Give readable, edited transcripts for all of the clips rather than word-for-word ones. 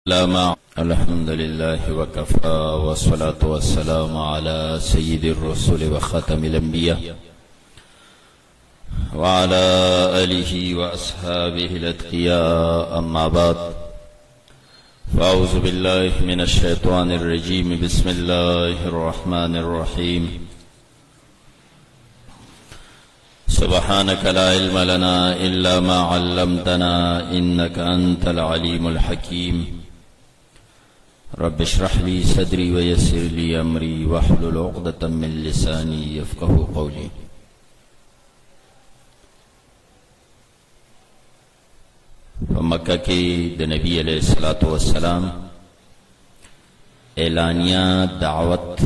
الحمد لله وكفى والصلاة والسلام على سيد الرسل وختم الأنبياء وعلى آله وأصحابه الأتقياء أما بعد فأعوذ بالله من الشيطان الرجيم بسم الله الرحمن الرحيم سبحانك لا علم لنا إلا ما علمتنا إنك أنت العليم الحكيم رب اشرح لي صدري ويسر لي أمري واحلل عقدة من لساني يفقهوا قولي. مکہ کے نبی علیہ الصلوۃ والسلام اعلانیہ دعوت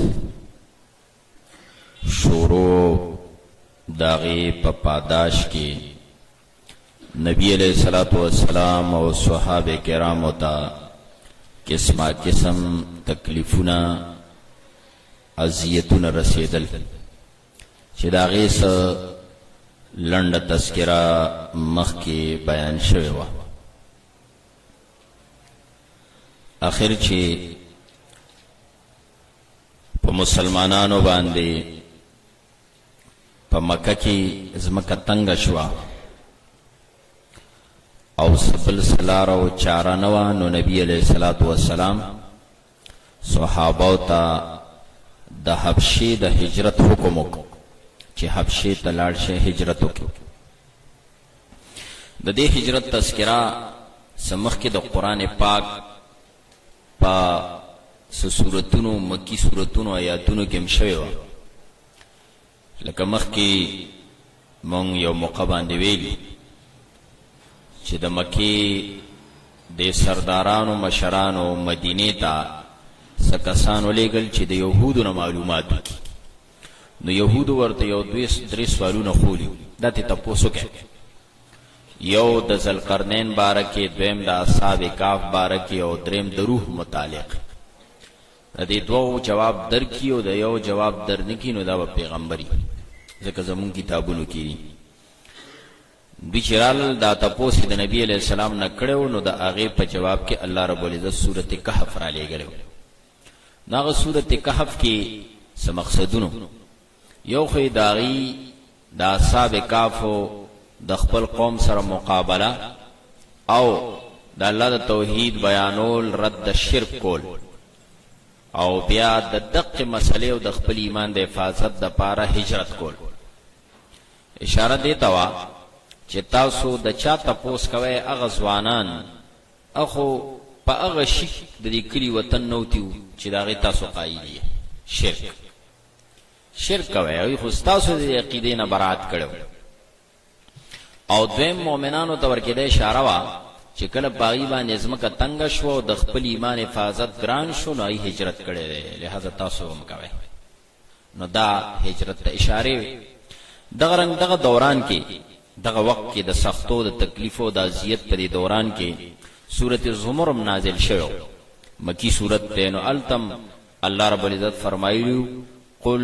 شروع داغی پپاداش کی نبی علیہ الصلوۃ والسلام اور صحابہ کرام ہوتا قسمہ قسم تکلیفنا اذیتنا رسیدل چې دا غي س لنډ تذکرہ مخ کې بیان شوی و. اخر چې په مسلمانانو باندې په مکه کې ځمکه تنګ شوه او سبل سلار او چارا نوا نو نبی علیہ الصلوۃ والسلام صحابه تا د حبشې د هجرت حکم وکړ چې حبشې ته لاړ شي هجرت وکړي. د دې هجرت تذکرہ سمخ کې د قران پاک په سورتونو مکی سورتونو آیاتونو کې مشوي و. لکه مخ کې مونږ یو موقع باندې ویلي چې د مکې د سردارانو مشرانو مدینې ته سکسانو لېږل چې د یهودو نه معلومات وکړي. نو یهودو ورته یو درې سوالونه خولي دا ته تپوس وکړي. یو د ذوالقرنین باره کې، دویم د اصحاب کهف باره کې او دریم د روح متعلق. د دې دوو جواب درکړي او د یو جواب درنکړي نو دا به پیغمبري، ځکه زمونږ کتابونو کې بیچرال دا تپوس د نبی علیہ السلام نه کړو نو د هغه په جواب کې الله رب العزت سورۃ کهف را لېږلو. داغه سورۃ کهف کې څه مقصدونه؟ یو خو داغي د اصحاب کهف د خپل قوم سره مقابله او د الله د توحید بیانول، رد شرک کول او بیا د دقه مسلې او د خپل ایمان د حفاظت د پاره هجرت کول. اشاره دیتا وا چې تاسو د چا تپوس کوي هغه ځوانان اخو په هغه شي د دې کلی وطن نوتیو چې داغه تاسو قایلی شرک کوي خو تاسو د عقیدې نه برات کړو. او دویم مؤمنانو ته ورکې د اشاره وا چې کله باغی باندې ځمکه تنگ شو د خپل ایمان حفاظت ګران شو نو ای هجرت کړي دی، لہذا تاسو هم کوي. نو دا هجرت ته اشاره. دغه رنګ دغه دوران کې دغه وخت کې د سختو د تکلیفو د اذیت په دوران کې سورۃ زمر نازل شوه، مکی سورۃ ته. نو التم الله رب العزت فرمایلی قل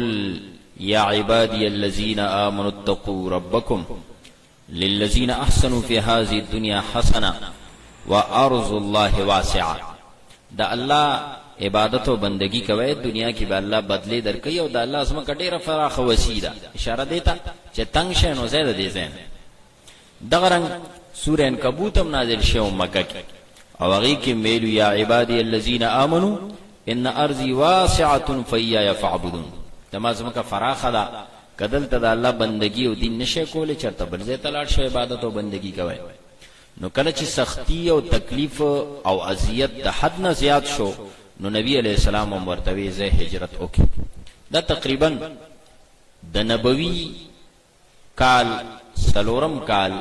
یا عبادی الذین آمنوا اتقوا ربکم للذین احسنوا فی هذه الدنیا حسنه وارض الله واسعه. دا الله عبادت او بندگی کوي دنیا کې به الله بدله درکې او دا الله اسمه کډیره فراخ وسیله. اشاره دیتا چې تنگ شه نو زیاده دي زین. دغه رنگ سورہ عنکبوت هم نازل شوه مکه کې او هغه کې ویلو یا عبادی الذین آمنوا ان ارضی واسعه فیایا فاعبدون. تمازمه کا فراخه ده کدل ته د الله بندگی او دین نشه کولې چرته بل ځای ته لاړ شي عبادت او بندگی کوي. نو کله چې سختی او تکلیف او اذیت د حد نه زیات شو نو نبی علیہ السلام هم ورته زه هجرت وکړ. دا تقریبا د نبوي کال سلورم کال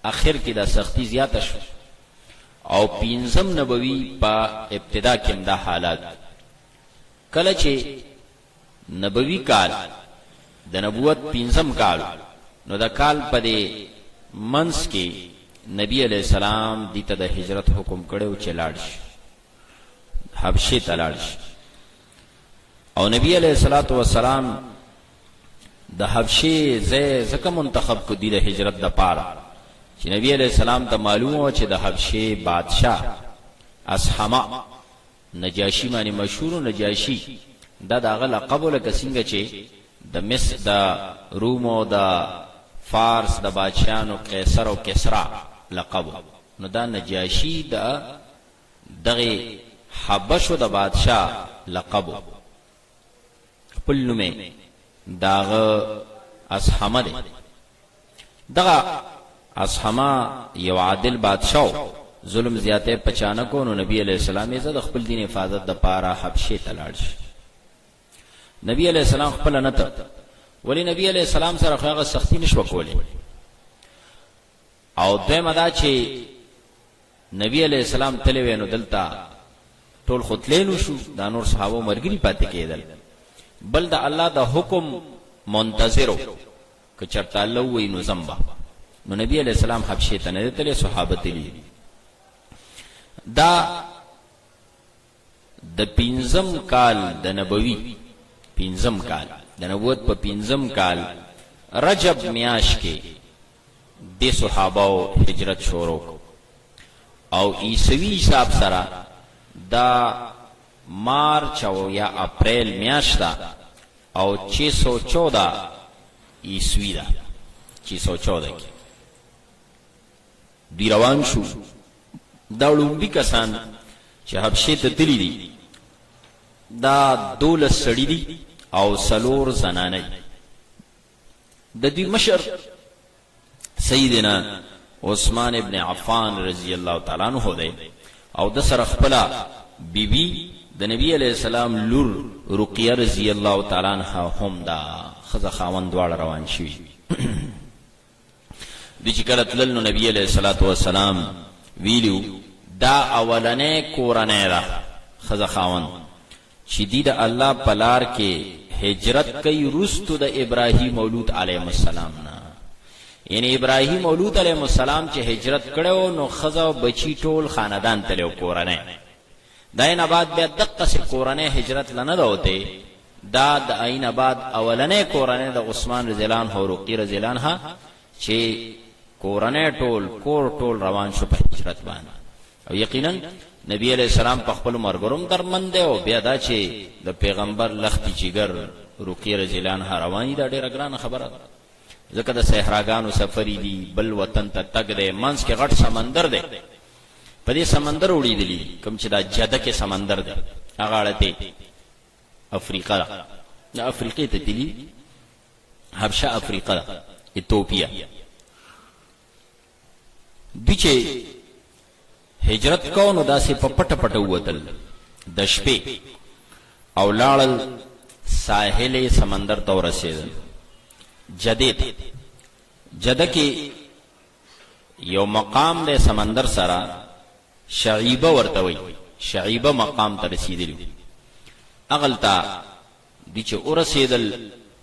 اخر کې دا سختی زیاته شو او پینځم نبوي په ابتدا کې دا حالات. کله چې نبوي کال د نبوت پینځم کال نو دا کال په دې منس کې نبی علیہ السلام دې ته د هجرت حکم کړو چې لاړ شي حبشې ته لاړ شي. او نبی علیہ الصلوۃ والسلام د حبشې زکه منتخب کو دی د هجرت د پاره چې نبی علیہ السلام ته معلومه و چې د حبشې بادشاہ اصحما نجاشی معنی مشهور نجاشی دا داغه لقب لکه څنګه چې د مصر د روم او د فارس د بادشاہانو قیصر او کسرا لقب، نو دا نجاشی د دغه حبشو د بادشاہ لقب خپل نومه داغه اصحما دی. دغه اصحما یو عادل بادشاہ ظلم زیاته پچانکو، نو نبی علیہ السلام یې د خپل دین حفاظت د پاره حبشه ته لاړ شي. نبی علیہ السلام خپل نه ته ولی نبی علیہ السلام سره هغه سختی نشو کولی، او دویمه دا چې نبی علیہ السلام تلوي نو دلتا ټول خطلینو شو، دا نور صحابه مرګري پاتې کېدل، بل د الله د حکم منتظرو که چرته الله وی نو زمبا. نو نبی علیہ السلام حبشه ته نه تللی، صحابه تللی. دا د پنځم کال د نبوي، پنځم کال د نبوت په پنځم کال رجب میاش کې د صحابه هجرت شروع، او عیسوی حساب سره دا مارچ او یا اپریل میاشت دا، او 614 عیسوی دا، 614 کې دی روان شو. دا لومبي کسان چې حبشه ته تللی دي دا 12 سړي دي او 4 زنانه. د دې مشر سیدنا عثمان ابن عفان رضی الله تعالی عنہ دی، او د سره خپل بیبي د نبی علیہ السلام لور رقیہ رضی الله تعالی عنها هم دا خزه خاوند دواړه روان شي. د چې کله تلل نو نبی علیہ الصلوۃ والسلام ویلو دا اولنې کورنۍ را خزه خاوند چې د الله پلار کې هجرت کوي رستو د ابراهیم مولود علیه السلام نه. یعنی ابراهیم مولود علیه السلام چې هجرت کړو نو خزه بچی ټول خاندان تلو کورنۍ، داین آباد بیا دقه سي کورنۍ هجرت لنه دوته، دا د عین آباد اولنې کورنۍ د عثمان رضی الله عنه او رقیہ رضی الله عنها چې کورنۍ ټول کور ټول روان شو په هجرت باندې. او یقینا نبی علیہ السلام په خپل مرګروم درمند او بیا دا چې د پیغمبر لختی جګر رقیہ رضی الله عنها رواني دا ډیره ګرانه خبره ده، ځکه د صحراګانو سفرې دي، بل وطن ته تګ دی، منځ کې غټ سمندر دی، په دې سمندر وړېدلی کوم چې دا جده کې سمندر دی، هغه اړته افریقا ده، د افریقې ته تللی حبشه افریقا ده، ایتوپیا. دوی چې هجرت کو نو داسې په پټه پټه ووتل د شپې او لاړل ساحل سمندر ته ورسېدل، جده ته. جده کې یو مقام دی سمندر سره، شعیبه ورته وایي، شعیبه مقام ته رسېدلي. هغلته دوی چې ورسېدل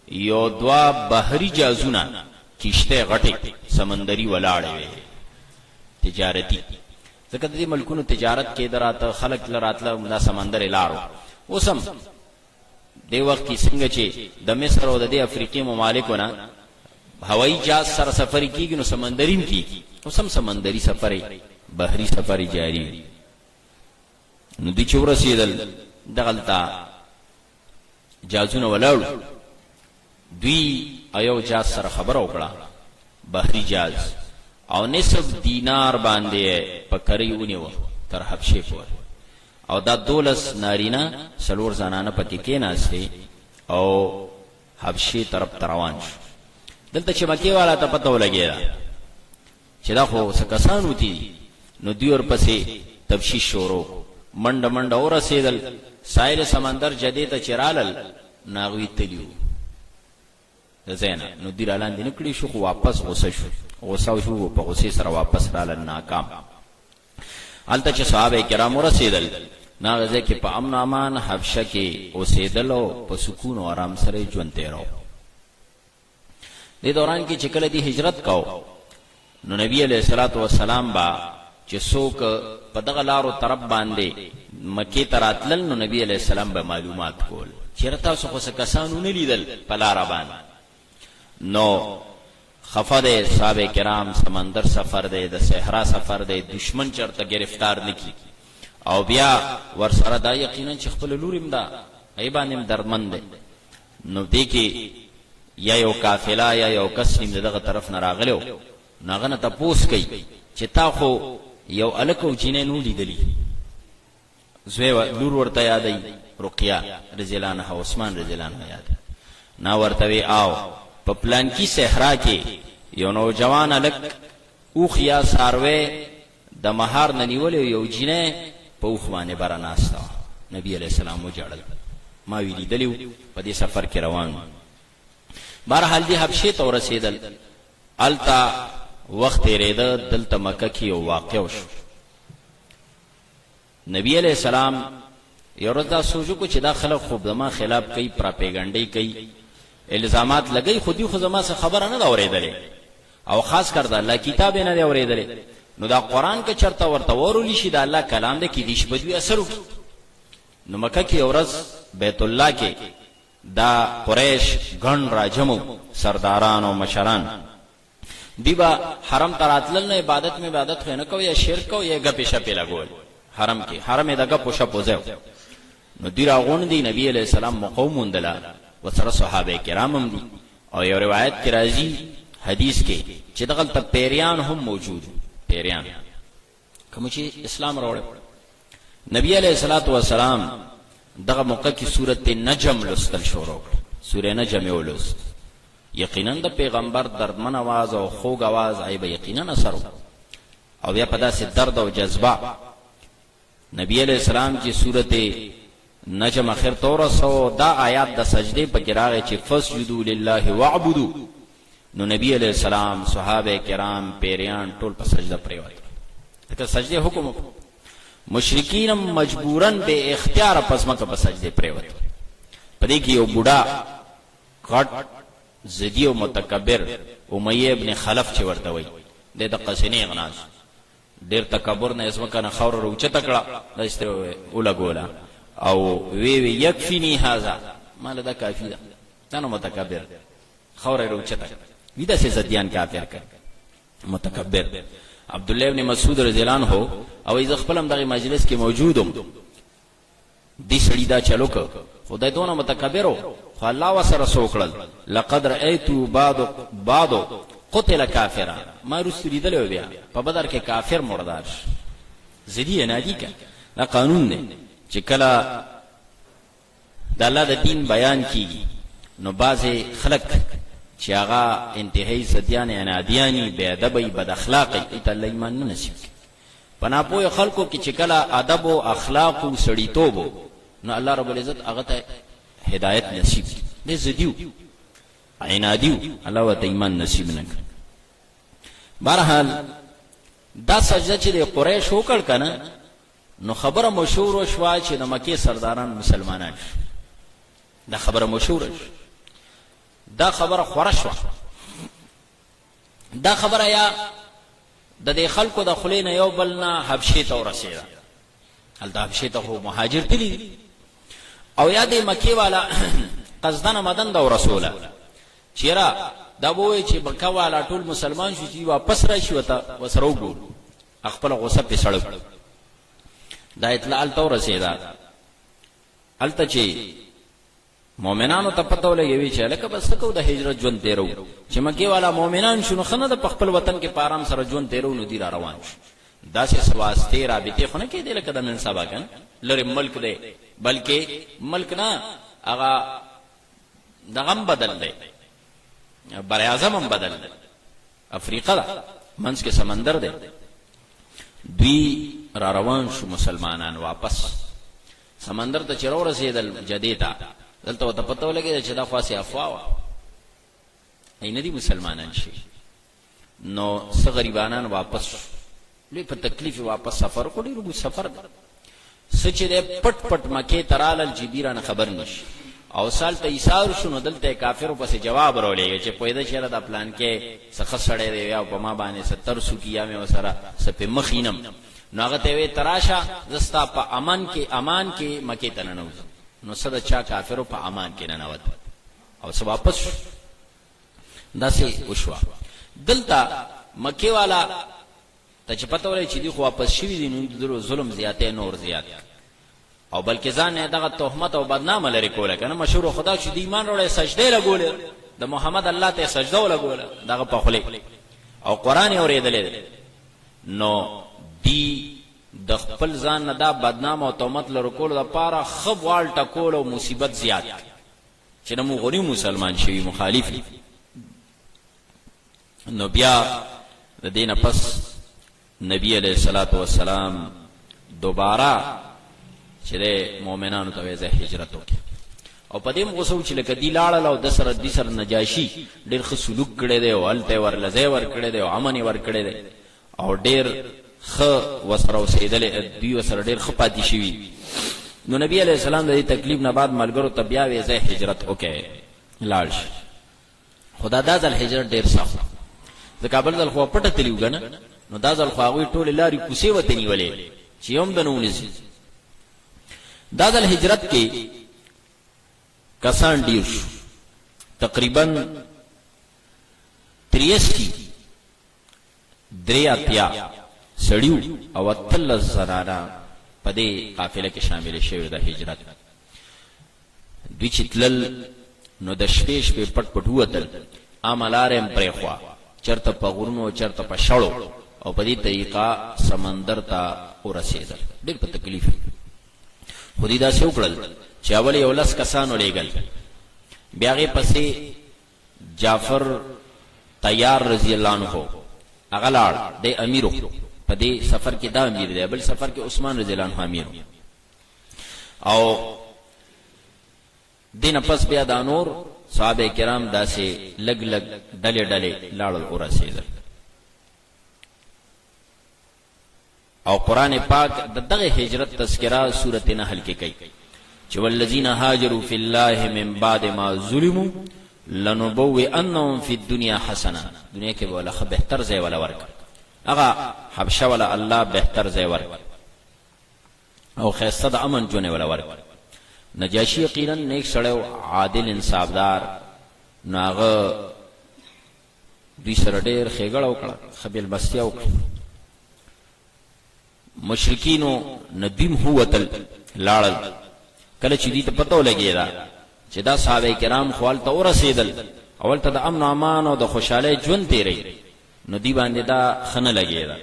یو دوه بحري جهازونه کشته غټې سمندري ولاړې وې تجارتي، ځکه د دې ملکونو تجارت کې دراته خلک لراتله دا سمندر لارو. اوسم دی وخت کې څنګه چې د مصر او د افریقي ممالکو نه هوایي جهاز سره سفر کیږي نو سمندرین کیږي، اوسم سمندري سفر بحري سفر جاری. نو دوی چې ورسېدل دغلته جهازونه ولاړو، دوی ایو جهاز سره خبره وکړه، بحري جهاز، او نصف دینار باندې پکړی ونیو تر حبشه پورې، او دا 12 نارینه 4 زنانه پکې کېناستې او حبشه طرف روان شو. دلته چې مکه والا ته پته ولګېده چې دا خو څه کسان وتی، نو دوی ورپسې تفتیش شروع، منډه منډه ورسېدل ساحل سمندر جدې ته چرالل، ناغوی تلیو د زینا. نو دوی را لاندې نکړي شو، خو واپس غوسه شو، غوسه شو په غوسې سره واپس رالل ناکام. هلته چې صحابه کرام ورسېدل ناغه کې په امن امان حبشه کې اوسېدل او په سکون او آرام سره ژوند تیرو. دې دوران کې چې کله دی هجرت کاو نو نبی علیہ الصلوۃ والسلام با چې څوک په دغه لارو طرف باندې مکه ته راتلل نو نبی علیہ السلام به معلومات کول چې تاسو خو څه کسانو نه لیدل په لار باندې. نو خفده صحابه کرام سمندر سفر دی، د صحرا سفر دی، دشمن چرته گرفتار نکی، او بیا ورسره دا یقینا چې خپل لوریم دا ای باندې دردمند دی. نو دې کې یا یو قافله یا یو کس نیم دغه طرف نه راغلو، ناغه نه تپوس کوي چې تا خو یو الکو جینې نو لیدلی، زوی لور ورته یادای رقیہ رضی الله عنها، عثمان رضی الله عنه یاد نا ورته وی آو په پلان کې صحرا کې یو نوجوان الک اوخ یا ساروی د مہار ننیول یو جینې په اوخ باندې براناستا. نبی علیہ السلام وجړل، ما ویلی دلیو په دې سفر کې روان. بهرحال دی حبشه ته ورسېدل، التا وخت ریده دلته مکه کې یو واقع شو. نبی علیہ السلام یو ورځ دا سوچو کو چې دا خلک خوب زما خلاف کوي، پراپیګنډي کوي، الزامات لګي، خودي خو زما څه خبره نه دا اورېدلې، او خاص کر دا الله کتاب نه دی اورېدلې. نو دا قران کې چرته ورته ورولې شي دا الله کلام دی کې دیش بدوي اثر وکړي. نو مکه کې ورځ بیت الله کې دا قریش ګڼ راجمو سرداران او مشران دیبا حرم تراتل نه عبادت میں عبادت خو نه کوي، یا شرک کوي، یا غپې شپې لګول حرم کې، حرم دغه پوښه پوزو. نو دی راغون دی نبی علیہ السلام مقوم مندلا وسره صحابه کرام هم دي، او یو روایت کې راځي حدیث کې چې دغه ته پیریان هم موجود، پیریان کوم چې اسلام راوړ. نبی علیہ الصلوۃ والسلام دغه موقع کې سورته نجم لستل شروع کړ، سورې نجم ولوس. یقینا د پیغمبر دردمن आवाज او خوږ आवाज ایبه یقینا اثر او بیا په داسې درد او جذبه نبی علیہ السلام چې سورته نجم اخر تورسو دا آیات د سجده په قراءه چې فسجدوا لله واعبدوا. نو نبی علیہ السلام صحابه کرام پیریان ټول په سجده پریوت، دغه سجده حکم مشرکین مجبورن به اختیار پس مکه په سجده پریوت. پدې کې یو بوډا کټ زدی او متکبر امیہ ابن خلف چې ورته وای د قسنی غناس ډیر تکبر نه اسمه کنه خور روچه تکړه دسته ولګولا او وی یکفینی هاذا مال دا کافی ده تنه متکبر خور روچه تک ویدا سے زدیان کافر کړ متکبر. عبد الله ابن مسعود رضی الله عنه او از خپلم دغه مجلس کې موجودم، دې سړی دا چلو ک خدای دونه متکبرو خو الله وسره سوکړل. لقد رأيت بعض قتل کافرا، ما رسول دلو بیا په بدر کې کافر مردار زدی نه دی ک. دا قانون دی چې کله د الله د دین بیان کیږي نو بعضی خلق چې هغه انتهایی زدیان انادیانی بے ادبی بد اخلاقی ته ایمان نه نصیب پنا پوی خلقو کې چې کله ادب او اخلاق او سړیتوب نو الله رب العزت هغه ته هدایت نصیب دې زدیو عنادیو الله وت ایمان نصیب نه کړ. بهرحال دا سجده چې قریش وکړ کنه نو خبره مشهور شوه چې د مکه سرداران مسلمانان، دا خبره مشهور، دا خبره خورش وه، دا خبره یا د دې خلکو د خلینو یو بل نه حبشې ته ورسېده، هلته حبشې ته خو مهاجر تللی او یا د مکې والا قصدن مدن دا ورسوله چیرې دا وایي چې مکه والا ټول مسلمان شو چې واپس راشي وته وسره وګورو خپل غصه په سړک. دا اطلاع ته ورسېده هلته چې مؤمنانو ته پته ولګوي چې لکه بس کو د هجرت ژوند تیرو چې مکه والا مؤمنان شنو خنه د خپل وطن کې پارام سره ژوند تیرو نو دی را روان شو. دا سه سواسته رابطه خو نه کې دی لکه د نن سبا کنه لری ملک دی بلکې ملک نه هغه دغم بدل دی، بر اعظم هم بدل دی، افریقا دا منځ کې سمندر دی. دوی را روان شو مسلمانان واپس سمندر ته چیرې ورسېدل جدیتا دلته وته پته ولګی چې دا خاصه افوا نه دي مسلمانان شي. نو څه غریبانان واپس لې په تکلیف واپس سفر کو ډیرو سفر سچ دې پټ پټ مکه ترال جبیران خبر نشي او سال ته ایثار شنو دلته کافرو پس جواب راولېږي چې پوهیدا شهره د پلان کې څخه سړې دی یا په ما باندې 70 سو کیا مې وسره سپه مخینم ناغه ته وی تراشه زستا په امان کې مکه تننو نو صد چا کافرو په امان کې نه نوت او سب واپس داسې وشوا. دلته مکه والا ته چې پته ولې چې دی خو واپس شوي دي نو ظلم زیاتې نور زیات او بلکې ځان یې دغه تهمت او بدنامه لري کوله کنه مشهور خدا چې دی ایمان وروړي سجده لګوله د محمد الله ته سجده ولګوله دغه په خله او قران اورېدل نو دی د خپل ځان نه دا بدنام او تهمت لري کول د پاره خب وال ټکول او مصیبت زیات چې نو غوري مسلمان شوی مخالف نو بیا د دینه پس نبی علیہ الصلوۃ والسلام دوباره چې مؤمنانو ته وځه هجرت وکړي او په دې موږ چې لکه دی لاړل او د سر نجاشي ډېر ښه سلوک کړی دی او الته ورلځه ور کړی دی او امن ور کړی دی او ډېر ښه وسره اوسېدل دوی وسره ډېر ښه پاتې شوي نو نبی علیہ السلام د دې تکلیف نه بعد ملګرو ته بیا وځه هجرت وکړي لاړ شي خدا دا ځل هجرت ډېر سخت د کابل ځل خو پټه تلیو کنه نو دا ځل خو هغوی ټولې لارې کوڅې ورته نیولې چې هم د نه ونیسي دا ځل هجرت کې کسان ډیر شو تقریبا 83 سړیو او 13 زنانا په دې قافله کې شامل شوی د هجرت دوی چې تلل نو د شپې پټ پټ وتل عملارم پرې خوا چرته په غرونو چرته په شړو او په دې طریقه سمندر ته ورسېدل ډېر په تکلیف خودی دا څو کړل چې اول یو لس کسانو لېګل بیا غي پسې جعفر طیار رضی الله عنه هغه لاړ د امیرو په دې سفر کې دا امیر دی بل سفر کې عثمان رضی الله عنه امیر او دین پس بیا دا نور صحابه کرام داسې لګ لګ ډلې ډلې لاړل ورسېدل او قران پاک دغه هجرت تذکرہ سورۃ نحل کې کوي چې والذین هاجروا فی الله من بعد ما ظلموا لنبوئنهم فی الدنیا حسنه دنیا کې ولا خو بهتر ځای ولا ورک هغه حبشه ولا الله بهتر ځای ورک او خیسته د امن جون ولا ورک نجاشی یقینا نیک سړیو عادل انصافدار ناغه دوی سره ډېر خېګړه وکړه خبيل بستیا وکړه مشرکینو ندیم هوتل لاړل کله چې دې ته پته ولګی دا چې دا صحابه کرام خپل ته ورسېدل اول ته د امن امان او د خوشاله ژوند تیرې نو دی باندې دا خنه لګی دا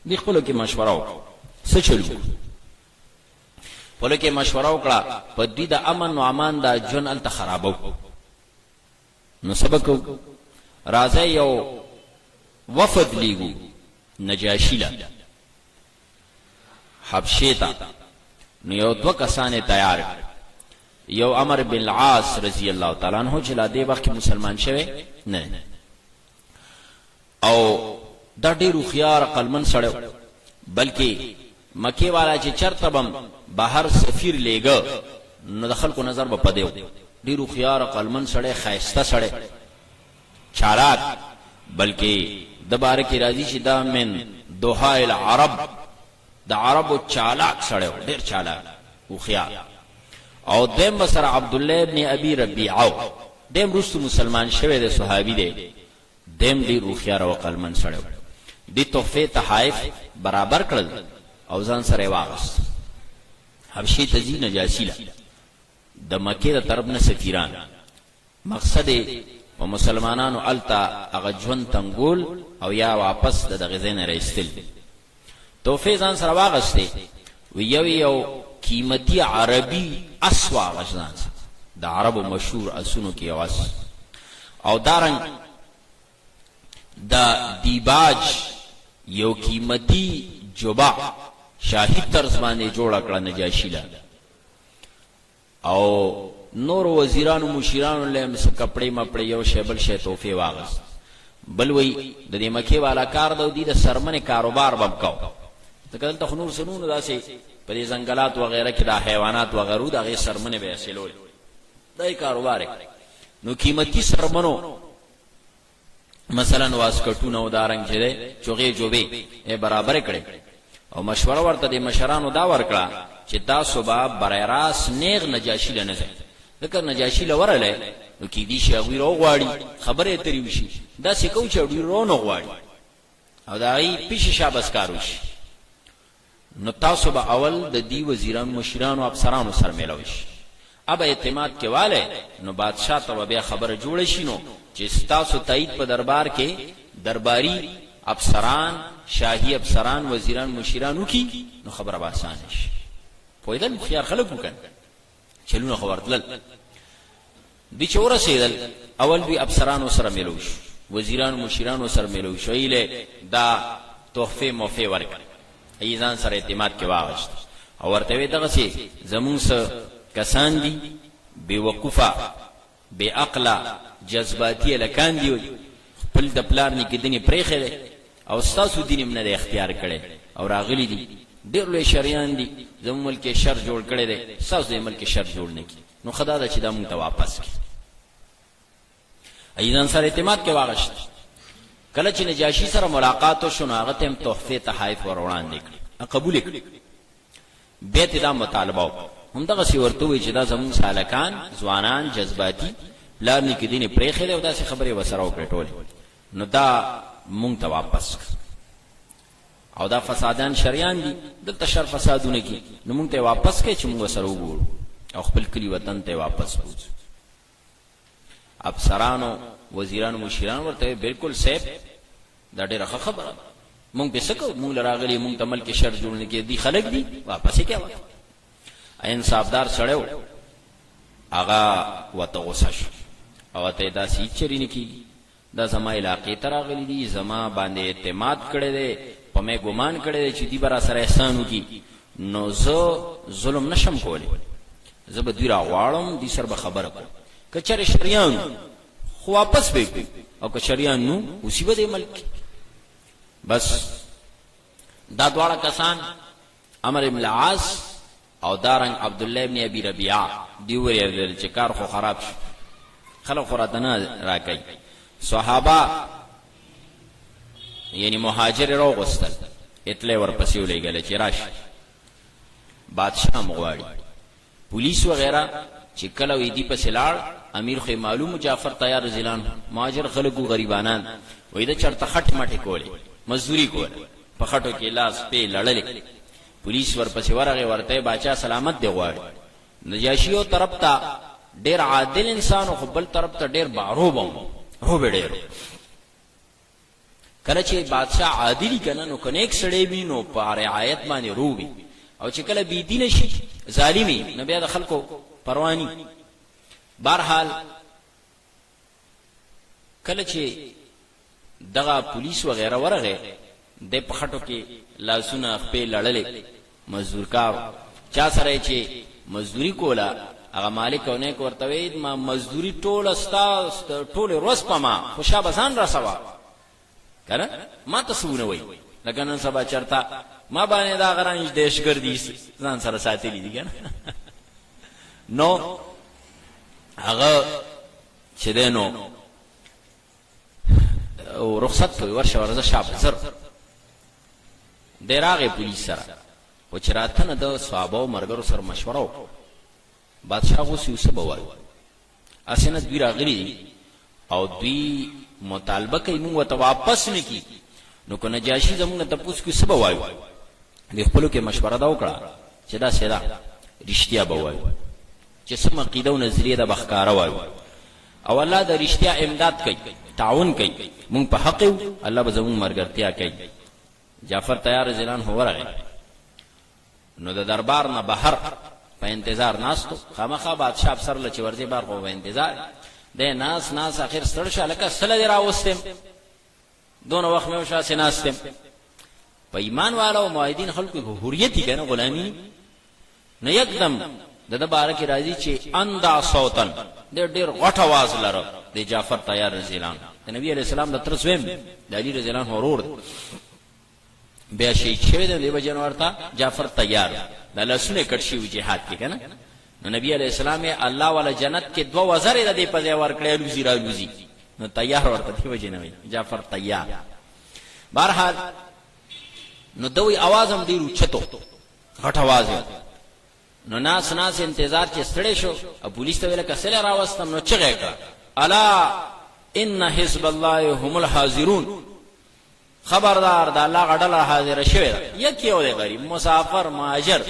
دې خپل کې مشوره وکړه څه چلو په لکه مشوره وکړه په دې د امن او امان دا ژوند ال خرابو نو سبق راځي یو وفد لیګو نجاشی لا حبشه تا نو یو دو کسانه تیار یو عمر بن العاص رضی الله تعالی عنہ چې لا دې وخت مسلمان شوه نه او دا ډیرو خيار قلمن سړیو بلکې مکه والا چې چرتبم بهر سفیر لېګ نو د خلکو نظر به پدیو ډیرو خيار قلمن سړی خایسته سړی چالاک بلکې د بار کې راځي چې دا من دوحای العرب د عربو چالاک سړیو ډیر چالاک او خيار او دیم بسر عبد الله ابن ابي ربيعه دیم رسو مسلمان شوه د صحابي دی دیم دی روخيار او قلمن سړیو دی تحفه تحائف برابر کړل او ځان سره واغس حبشي تزي نجاشي لا د مکه د طرف نه سفیران مقصد او مسلمانانو التا هغه ژوند تنګول او یا واپس د غزین راستل تحفه ځان سره واغسته یو قیمتي عربي اسوا وجنان د عربو مشهور اسونو کې आवाज او دارنګ دا دیباج یو قیمتي جوبا شاهي طرز باندې جوړ کړه نجاشی لا او نور وزیرانو مشیرانو له مس کپڑے مپړې یو شیبل شی توفه واغس بل وی د دې مکه والا کار د سرمنه کاروبار وبکاو تکل ته نور سنونو داسې په دې ځنګلات و غیره کې د حیوانات و غیرو دغه سرمنه به حاصلول دای کاروبار نو قیمتي سرمنو مثلا واسکټونو دارنګ چې چوغې جوبې برابر کړي او مشوره ورته د مشرانو دا ورکړه چې تاسو به برایراس نیغ نجاشی لنه ذکر نجاشی لورله نو کې دي شي غوړو غواړي خبره تری وشي دا سکو چې ډیرو نو غواړي او دا غي پیش شابس کاروش نو تاسو به اول د دی وزیران مشران او افسرانو سره ملوش اب اعتماد کې والے نو بادشاہ ته بیا خبره جوړ شي نو چې تاسو تایید په دربار کې درباری افسران شاهي افسران وزیران مشرانو کی نو خبره به آسان شي پویدل خيار خلک وکړ چلونه خبرتل دي چې ورسېدل اول بي افسرانو سره ملوش وزیران مشرانو سره ملوش ویله دا تحفه موفه ورک ایزان سره اعتماد کې واغشت او ورته دغه سي زمون سره کسان دي بے وقوفه بے عقله جذباتي لکان دي خپل د پلار نکدنی پرېخره او تاسو دین نه اختیار کړي او راغلي دي ډېر لوی شریان دي زموږ ملک شر جوړ کړي دي تاسو د ملک شر جوړ نه کی نو خدا دا چې دا مونږ ته واپس کی ایزان سره اعتماد کې واغشت کله چې نجاشي سره ملاقات وشو هغه ته تحفه تحائف ور وړاندې کړ قبول کړ بیت دا مطالبه هم دغه سی ورته وی چې دا زمون سالکان ځوانان جذباتي لار نکدین پرېخله او دا څه خبره وسره وکړه ټول نو دا مونږ ته واپس او دا فسادان شریان دي دلته شر فسادونه کی نو مونږ ته واپس کې چې مونږ سره وګورو او خپل کلی وطن ته واپس وځو افسرانو وزیرانو مشرانو ورته بالکل سیب دا ډېره خبره مونږ به سکو مونږ لراغلی مونږ ته ملک شر جوړنه کې دي خلک دي واپس کې وای انصافدار سړیو هغه وته غوسه شو او ته دا سی چرینه کی دا زما علاقې ته راغلي دي زما باندې اعتماد کړی دی په مې ګمان کړی دی چې دی برا سره احسان وکي نو زه ظلم نشم کولی زه به دوی راغواړم دي سره به خبره کوم کچره شریان خو واپس به او که شریان نو اوسې به د ملک بس دا دواړه کسان عمرو بن العاص او دارنګ عبد الله ابن ابي ربيعه دی ویل چې کار خو خراب شو خلک خوراتنه راکای صحابه یعنی مهاجر رو غستل اتله ورپسې ولېګل چې راش بادشاہ مغواړي پولیس وغیرہ چې کله وې دی په سلاړ امیر خو معلوم جعفر طیار زیلان مهاجر خلکو غریبانان وې دا چرته خټ مټه کولې مزدوری کوله په خټو کې لاس په لړلې پولیس ورپسې ورغه ورته باچا سلامت دی غواړي نجاشی او طرف ته ډېر عادل انسان او خپل طرف ته ډېر باروبم رو ډېر کله چې بادشاہ عادلی کنه نو کنيک سړی وي نو په رعایت باندې روبي او چې کله بی دین شي ظالمي نو بیا د خلکو پروانی بهرحال کله چې دغه پولیس وغیرہ ورغه د پخټو کې لاسونه خپل لړلې مزدور کا چا سره چې مزدوری کولا هغه مالک اونه ورته ما مزدوری ټول استا ټول روز پما خوشا بسان را سوا کنه ما تاسو نه وای لکه نن سبا چرتا ما باندې دا غرانج دیشګردي ځان سره ساتلی دي کنه نو هغه چې دینو او رخصت کوي ورشه ورزه شاب زر دراغه پولیس سره او چراتنه د صحابه مرګرو سره مشوره وکړه بادشاہ غوسی وسبوای اسنه دوی راغلی او دوی مطالبه کوي موږ ته واپس نکي نو کو نجاشي زموږ ته پوښتنه کوي سبوای د خپلو کې مشوره دا وکړه چې دا سیدا رښتیا بوای چې سم عقیده او نظریه د بخکاره وای او الله د رښتیا امداد کوي تعاون کوي موږ په حق الله به زموږ مرګرتیا کوي جعفر طیار زیلان هو راغی نو د دربار نه بهر په انتظار ناستو خامخا بادشاہ افسر لچ ورځي بار په انتظار د ناس اخر ستړ شاله کا سره راوستم دونه وخت مې وشا سناستم په ایمان والو موحدین خلکو په حریت کنه غلامی نه یکدم د بارک راضی چې اندا صوتن د ډیر غټ आवाज لره د جعفر طیار رضی الله عنه د نبی علیہ السلام د ترسویم د علی رضی الله عنه ورور بیا شهید شوی د دیو جنور تا جعفر طیار د لسونه کټشي جهاد کې کنه نو نبی علیہ السلام الله والا جنت کې 2000 د په ځای ور کړی لوزی را لوزی نو طیار ورته دیو جنوي جعفر طیار بهرحال نو دوی आवाज هم دی روچتو غټ आवाज نو ناس انتظار چې ستړي شو او پولیس ته ویل کسل راوستم نو چغه کړه الا ان حزب الله هم الحاضرون خبردار دا الله غډله حاضر شوی یک یو دی غریب مسافر مهاجر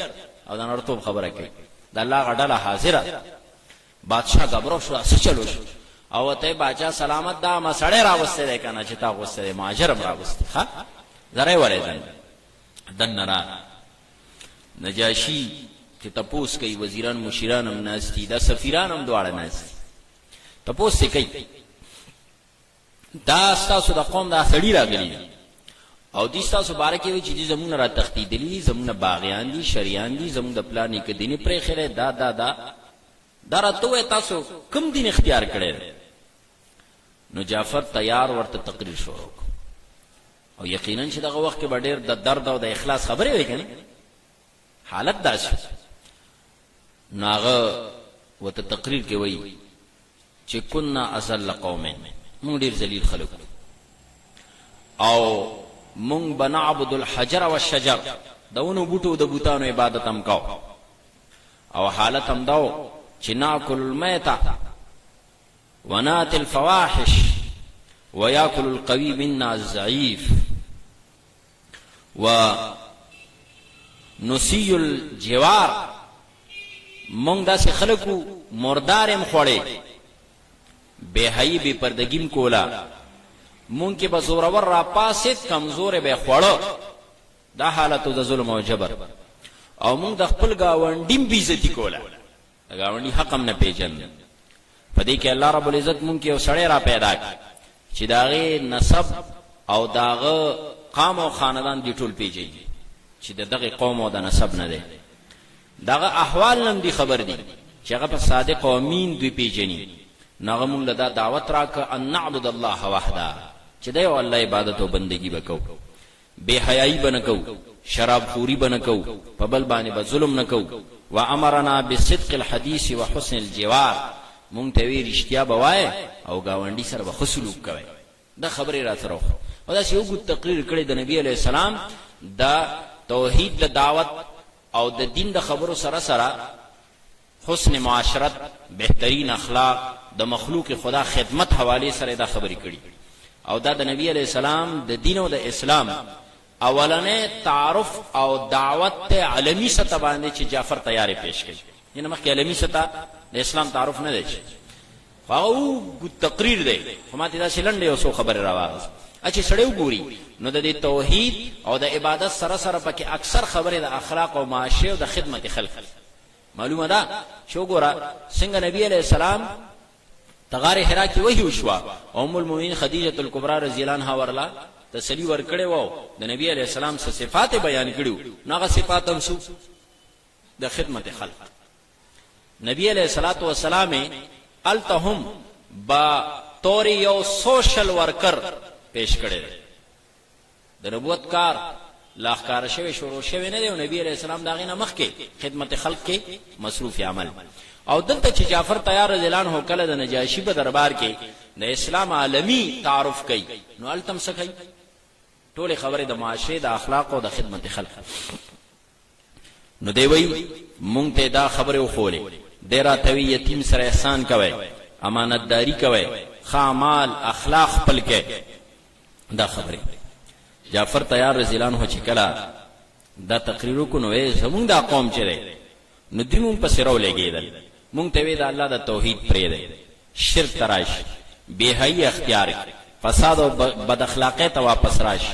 او دا نرتوب خبره کوي دا الله غډله حاضر. بادشاہ غبرو شو څه چلو شو او ته بادشاہ سلامت دا ما سړی راوسته دی کنه چې تا غوسته مهاجر راوسته ها زره ولې دن را نجاشی چې تپوس کوي وزیران مشیران هم ناستی دا سفیران هم دواړه ناستی تپوس کوي دا ستاسو د قوم دا سړی راغلی او دې ستاسو باره کې وی چې زمونږ را تختیدلی زمونږ باغیان دي شریان دي زمونږ د پلانې کې دیني پرې خره دا راته تاسو کوم دین اختیار کړی. نو جعفر تیار ورته تقریر شروع او یقینا چې دغه وخت کې ډېر د درد او د اخلاص خبرې وي کنه حالت داسې ناغه وته تقریر کې وایي چې كنا اصل قوم مونږ ډېر ذلیل خلک او مونږ بنعبد الحجر والشجر دونو بوټو د بوتانو عبادت هم کو او حالت هم داو چې ناكل المیتة ونات الفواحش ويأكل القوي منا الضعيف ونسي الجوار مونږ داسې خلکو مردار هم خوړې بے حیی بے پردگیم کولا مونږ کې به زورور را پاسید کمزور به خوړو دا حالت د ظلم او جبر او مونږ د خپل گاونډیم بیزتی کولا گاونډي حق هم نه پیژن پدې کې الله رب العزت مونږ کې یو سړی را پیدا کړ چې داغه نسب او داغه قام او خاندان دی ټول پیژني چې دغه قوم او د نسب نه دی داغه احوال هم دی خبر دی چې هغه په صادق او امین دی پیژني نغه مونږ له دعوت راک ان نعبد الله وحده چې دی او الله عبادت او بندگی وکاو بے حیائی بنکو شراب خوری بنکو په بل باندې به ظلم نکو وامرنا بصدق الحديث وحسن الجوار مونږ ته وی رښتیا بوای او گاونډي سره به خسلوک کوي دا خبره را سره او دا یو ګوت تقریر کړی د نبی علی السلام دا توحید د دعوت او د دین د خبرو سره سره حسن معاشرت بهترین اخلاق د مخلوق خدا خدمت حواله سره دا خبرې کړي او دا د نبی علی السلام د دین او د اسلام اولنې تعارف او دعوت ته عالمی سطح باندې چې جعفر تیارې پیش کړي ینه مخکې عالمی سطح د اسلام تعارف نه دی او تقریر دی خو ماته دا شلنډ یو څو خبره راوغس اچي سړیو ګوري نو د توحید او د عبادت سره سره پکې اکثر خبره د اخلاق او معاشره او د خدمت خلق معلومه ده شو ګورا څنګه نبی علیہ السلام تغار حرا کې وحی وشوا ام المؤمنین خدیجه الکبرى رضی الله عنها ورلا تسلی ور کړي وو د نبی علیہ السلام څخه صفات بیان کړیو ناغه صفات هم سو د خدمت خلق نبی علیہ الصلوۃ والسلام التهم با طور یو سوشل ورکر پیش کړي د نبوت کار لاخکار شوی شروع شوی نه دی نبی علیہ السلام داغه نه مخ کې خدمت خلق کې مصروف عمل او دلته چې جعفر تیار رضی الله عنه کله د نجاشی په دربار کې د اسلام عالمی تعارف کوي نو التم سکای ټول خبره د معاشره د اخلاق او د خدمت خلق نو دی وی مونږ ته دا خبره وخولې ډیر توی یتیم سره احسان کوي امانتداری کوي خامال اخلاق خپل کې دا خبره جعفر تیار رضی الله عنه چې کله دا تقریر کو نو زمونږ دا قوم چره نو دیمون پس راو لګیدل مونږ ته وی دا الله د توحید پرې دی شرک تراش بے حی اختیار فساد او بد اخلاقی ته واپس راش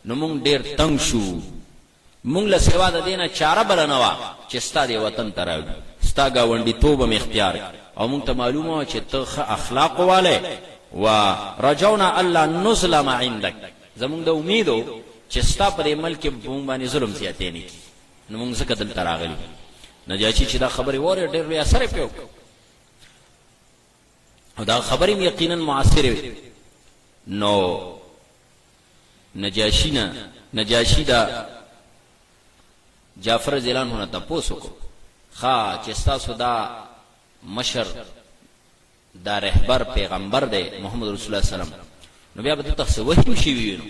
نو مونږ ډیر تنگ شو مونږ له سیوا د دینه چاره بلنوا چې ستاسو وطن تراو ستا گاونډي توبه م اختیار او مونږ ته معلومه چې ته اخلاق والے و رجونا الله نظلم عندك زمونږ د امیدو چې ستا په ملک مونږ باندې ظلم زیاتې نه کی نو مونږ څنګه دل تراغلی نجاشی چې دا خبره وره ډېر لوی اثر پیو او دا خبرې یقینا موثر نو نجاشی دا جعفر رضی الله عنه ته پوسوکو خا چې تاسو دا مشر دا رهبر پیغمبر دی محمد رسول الله سلام نو بیا به تاسو وحی شي وینو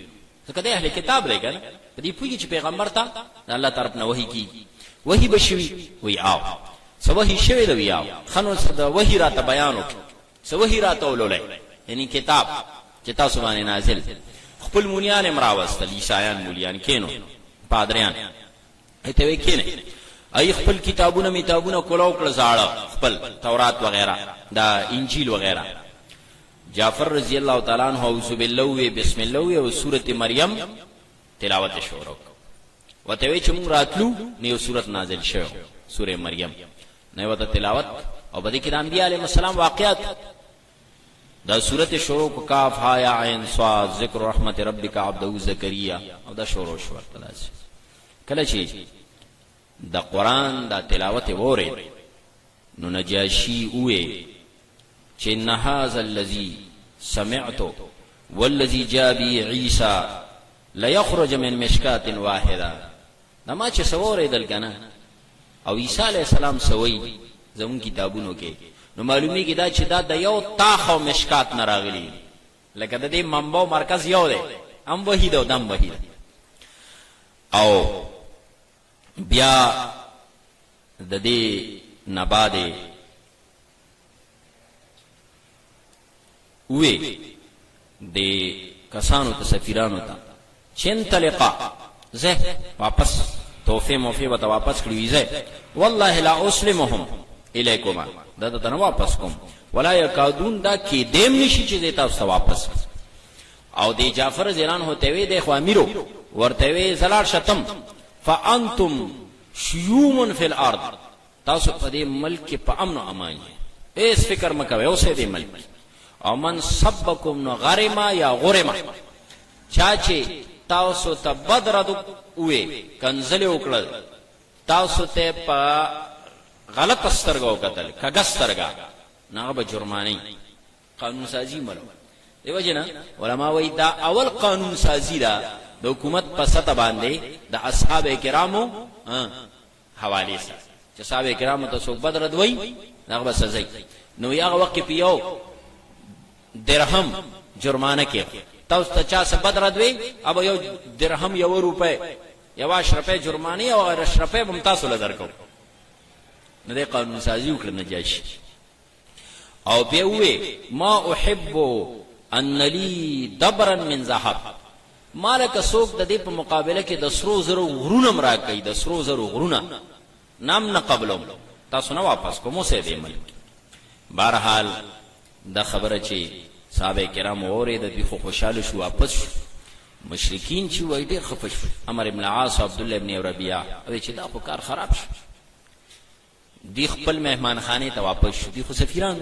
ځکه د اهل کتاب لګل په دې پوهیږي چې پیغمبر ته الله طرف نه وحی کی وحی بشوی وی آو سو وحی شوی دا وی آو خنو صدا وحی را تا بیانو سو وحی را تا اولولای یعنی کتاب چتا سبحانه نازل خپل مونیان امراوستل عیسایان مولیان کینو پادریان ایته وی کینه ای خپل کتابونه میتابونه کولاو کړ زاړه خپل تورات وغیرہ دا انجیل وغیرہ جعفر رضی اللہ تعالی عنہ اعوذ بالله بسم الله او سورۃ مریم تلاوت شروع وته وی چې مونږ راتلو نیو سورۃ نازل شوه سورۃ مریم نه وته تلاوت او بده کې د انبیاء علیهم السلام واقعات دا سورۃ شروع کو کاف ها یا عین صاد ذکر رحمت ربک عبده زکریا او دا شروع شو خلاص کله چې د قران دا تلاوت وره نو نجاشی وې چې نه هاذا الذی سمعت والذی جاء به عیسی لا یخرج من مشکات واحده دا ما چې سوورې دل کنه او عیسی علیہ السلام سوي زمون کتابونو کې نو معلومی کی دا چې دا د یو تاخ او مشکات نه راغلی لکه د دې منبع مرکز یو دی ام وحید او دم وحید او بیا د دې نباده وې د کسانو ته سفیرانو ته چن تلقا زه واپس توفه موفه وته واپس کړی زه والله لا اسلمهم الیکما دا ته واپس کوم ولا یکادون دا کې دیم نشي چې دیتا تاسو واپس او دی جعفر زیران هوته وی د خو امیرو ورته وی زلال شتم فانتم شیوم فی الارض تاسو په دې ملک په امن او امان یې ایس فکر مکوي اوسه دې ملک او من سبکم نو غرما یا غرما چاچی تاسو ته بدر وې کنزل وکړل تاسو ته په غلط سترګو قتل کګسترګا نه به جرمانی قانون سازی مرو دیو جنا علماء وی دا اول قانون سازی دا د حکومت په سطح باندې د اصحاب کرامو حواله سره چې صاحب کرامو ته څوک بدر دوی هغه به سزا نو یو وخت په یو درهم جرمانه کې تاسو ته چا څه بدر دوی اب یو درهم یو روپے یو 10 روپے جرمانه او 10 روپے ممتاز ول درکو نو د قانون سازی وکړه نجاشي او به وې ما احب ان لي دبرا من ذهب مالک سوق د دې په مقابله کې د سرو زرو غرونه مرا کوي د سرو زرو غرونه نام نه قبلوم تاسو نه واپس کومو سه دی ملک بهرحال دا خبره چې صحابه کرام اورید د خو خوشاله شو واپس مشرکین چې وای ډیر خفش عمر ابن العاص او عبد الله ابن ربيعه او چې دا خو کار خراب شو دی خپل مهمان خانه ته واپس شو دی خو سفیران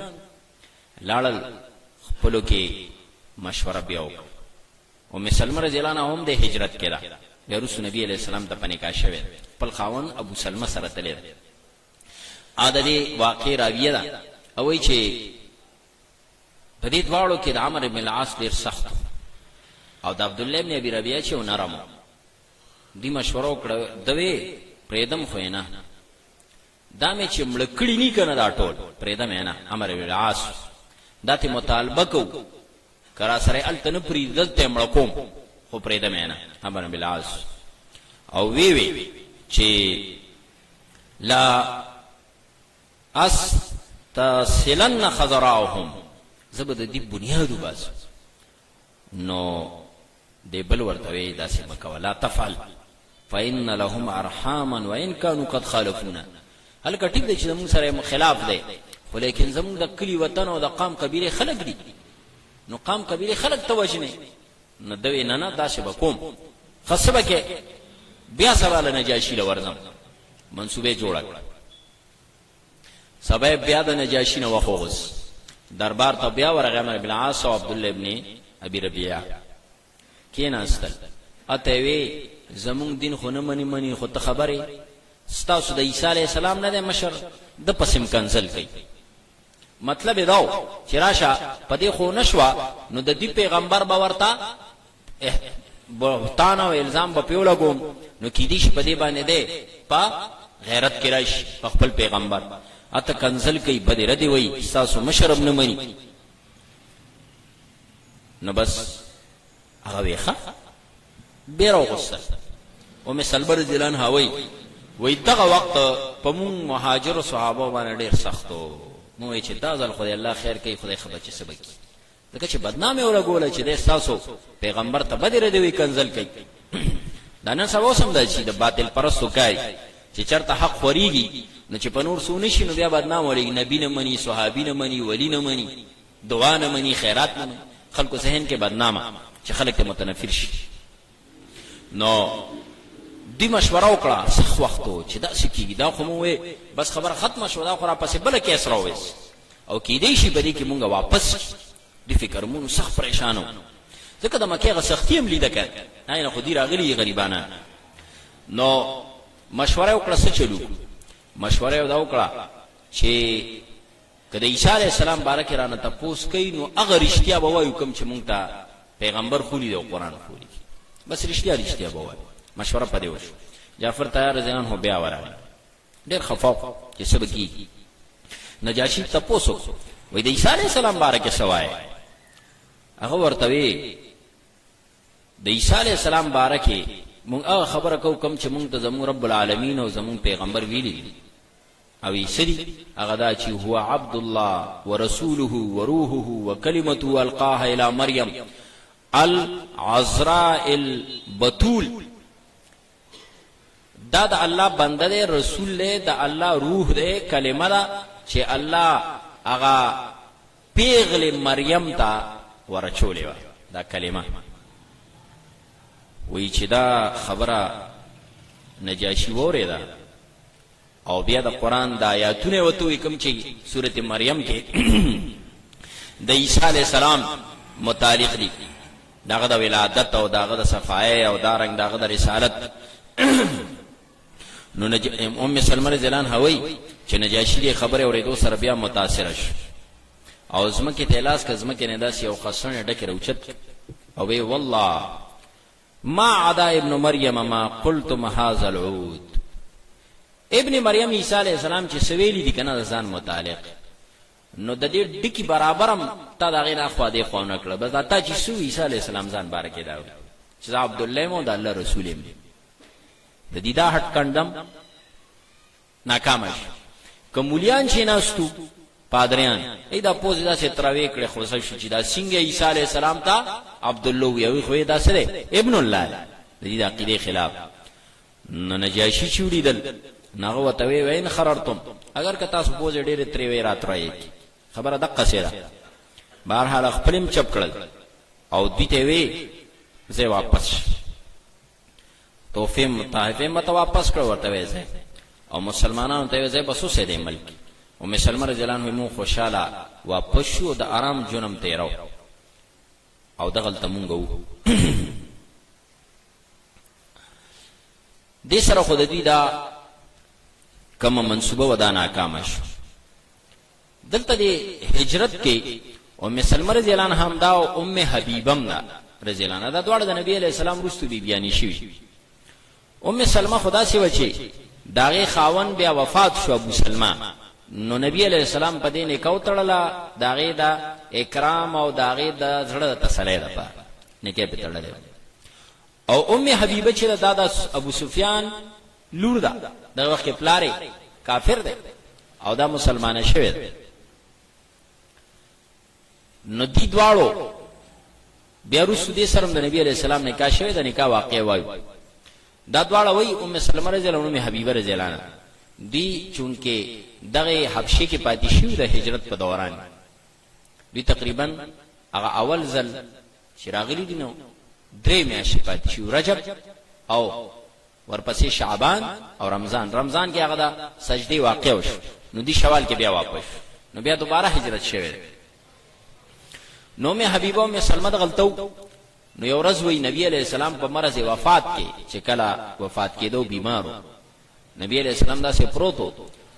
لاړل خپلو کې مشوره بیاو او مسلمه رضی الله عنها هم د هجرت کړه بیا رسول نبی علیہ السلام ته پنه کا شوه خپل خاون ابو سلمہ سره تللی عادی واقع راویه ده او چې په دې دواړو کې د عمر بن العاص ډیر سخت او د عبد الله ابن ابي ربيعه چې نرم دی مشوره وکړه دوی پریدم خو نه دا مې چې ملکړی نه کنه دا ټول پریدم نه عمر بن العاص دته مطالبه کو کرا سره التن پریدل ته ملکوم خو پریدم نه عمر بن العاص او وی چې لا استسلن خضراهم زبد دی بنیادو باز نو دی بل ورته وی داسې مکولا تفعل فإن لهم ارحاما وان كانوا قد خالفونا هل کټیک دی چې موږ سره خلاف دی ولیکن زموږ د کلی وطن او د قام قبیله خلق دي نو قام قبیله خلق توجنه نو دوی نه داسې بکوم خصبه کې بیا سوال نجاشی لورزم منسوبه جوړه سبب بیا د نجاشی نو وخوغس دربار ته بیا ورغه عمر بن عاص او عبد الله ابن ابي ربيعه کیناستل اته وی زمون دین خو نه منی خو ته خبره ستاسو د عیسی علی السلام نه مشر د پسم کنزل کوي مطلب دا چې راشه پدې خو نشوا نو د دې پیغمبر باورتا بهتان او الزام په پیو لګوم نو کې دې شي پدې باندې ده په غیرت کې راشي خپل پیغمبر اته کنزل کوي بده ردی وای تاسو مشرب نه مني نو بس هغه ویخه بیرو غصه او مسلبر ځلان هاوي وای دغه وخت په مون مهاجر صحابه باندې ډیر سختو نو چې دا ځل خدای الله خیر کوي خدای خبر چې سبق ځکه چې بدنامي ولګوله چې د تاسو پیغمبر ته بد ردوي کنزل کوي. دا نن سبا سم دا چې د باطل پرستو کوي چې چرته حق خوريږي نو چې په نور سونه شي نو بیا بدنام ولګي، نبی نه مني، صحابي نه مني، ولی نه مني، دعا نه مني، خیرات نه مني، خلکو ذهن کې بدنامه چې خلک ته متنفر شي. نو دی مشوره وکړه سخت وختو چې دا سکیږي، دا خو مو بس خبر ختمه شو، دا خو را پسې بل کې اسره وېس او کې دې شي بری کې مونږه واپس دی فکر مونږ سخت پریشانو ځکه د مکه غ سختي هم لیده کړ نه خو دی راغلي غریبانه. نو مشوره وکړه څه چلو، مشوره دا وکړه چې کله عیسی علی السلام بارک رانه تاسو کوي نو هغه رښتیا به وایو کوم چې مونږ ته پیغمبر خولي او قرآن خولي، بس رښتیا به وایو. مشوره پدې وشو. جعفر تیار ځان هو بیا ورغی ډېر خفاو چې سبا کیږي. نجاشی تاسو وای د عیسی علی السلام بارک سوای هغه ورته وی د عیسی علی السلام بارک مونږ هغه خبره کو کوم چې مونږ ته زمو رب العالمین او زمو پیغمبر ویلي او یې هغه دا چې هو عبد الله ورسوله وروحه وکلمته القاها الى مریم العذراء البتول. دا د الله بنده دی، رسول دی، د الله روح دی، کلمه ده چې الله هغه پیغله مریم ته ورچولې و. دا کلمه وی چې دا خبره نجاشی وریده او بیا د قرآن د آیاتونه وته کوم چې سورته مریم کې د عیسی علی السلام متعلق دي، داغه د ولادت او داغه د صفای او دارنګ داغه د رسالت. نو ام سلمہ رضی الله عنها وی چې نجاشی دی خبره اوریدو سره بیا متاثر شو او زمکه تلاس ک زمکه نه داس یو خصونه ډکه روچت او وی والله ما عدا ابن مریم ما قلت هذا العود. ابن مریم عیسی علیہ السلام چې سویلی دي کنه ځان متعلق نو د دې ډکی برابرم تا دا غیر اخوا دی خو نه کړ، بس دا تا چې سو عیسی علیہ السلام ځان بارکه دا چې عبد الله مو د الله رسول دی د دې دا هټ کندم ناکام شي. کومولیان چې ناستو پادریان ایدا پوز دا چې تراوی کړه خو چې دا څنګه عیسی علیہ السلام ته عبد الله وی خو دا سره ابن الله د دې عقیده خلاف. نو نجاشی چوری دل ناغه وتوی وین خررتم اگر که تاسو پوز ډېر تری وی راترای خبره دقه سره بهرحال خپلم چپ کړل او دته وی زه واپس توفیم طائفه مت واپس کړ ورته وی او مسلمانانو ته وی بسو سه دې ملک او مسلمان رجلان مو خوشاله واپس شو د آرام جنم تیرو او دغل تمونګو. دې سره خود دې دا کما منصوبه ودا ناکام شو. دلته دې هجرت کې ام سلمہ رضی الله عنها دا او ام حبیبم دا رضی الله عنها دا دواړه د نبی علیہ السلام رستو بیبیانی شوی. ام سلمہ خدا سی وچی داغه خاون بیا وفات شو ابو سلمہ نو نبی علیہ السلام په دې نه کوتړلا داغه دا اکرام او داغه دا زړه تسلی ده په نه کې پټړل. او ام حبیبه چې دادا ابو سفیان لور ده دغه وخت پلاره کافر ده او دا مسلمان شوی ده. نو دې دواړو بیا رسول دې سره د نبی علیہ السلام نکاح شوی ده، نکاح واقع وایو. دا دواړه وای ام سلمہ رضی الله عنها حبیبه رضی الله عنها دی چونکه دغه حبشه کې پاتې شو د هجرت په دوران دی تقریبا هغه اول ځل شراغلی دي نو درې میاشتې پاتې شو، رجب او ورپسې شعبان او رمضان کې هغه د سجدي واقع وشو. نو دی شوال کې بیا واپس نو بیا دوباره هجرت شوه. نو مې حبیبه مې سلمہ غلطو نو یو ورځ وی نبی علیہ السلام په مرض وفات کې چې کله وفات کېدو بیمارو نبی علیہ السلام دا سه پروتو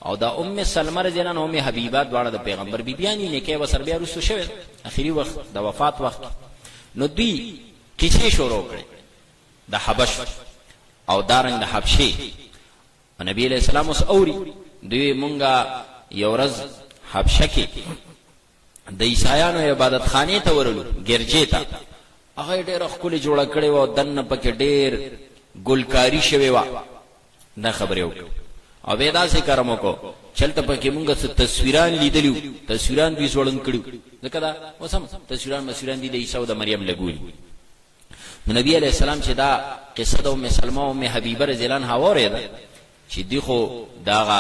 او دا ام سلمہ رضی الله عنها ام حبیبه دواړه د پیغمبر بیبیانی نه کې وسر بیا رسو شوه اخیری وخت د وفات وخت. نو دوی کیسه شروع کړي د حبش او دارنګ د حبشي. نبی علیہ السلام اوس اوري دوی مونږه یو ورځ حبشه کې د عیسایانو عبادت خانه ته ورلو ګرځې ته هغه ډېر خپل جوړه کړي و دنه پکې ډېر ګلکاری شوی و. دا خبره وکړه او ودا سي کرمو کو چلته پکې مونږه تصویران لیدلو، تصویران دوی زوړن کړو ځکه دا اوس هم تصویران دي د عیسی او د مریم لګولي. نو نبی علیہ السلام چې دا قصه د ام سلمہ او ام حبیبه رضی الله عنها اوریده چې دی خو داغه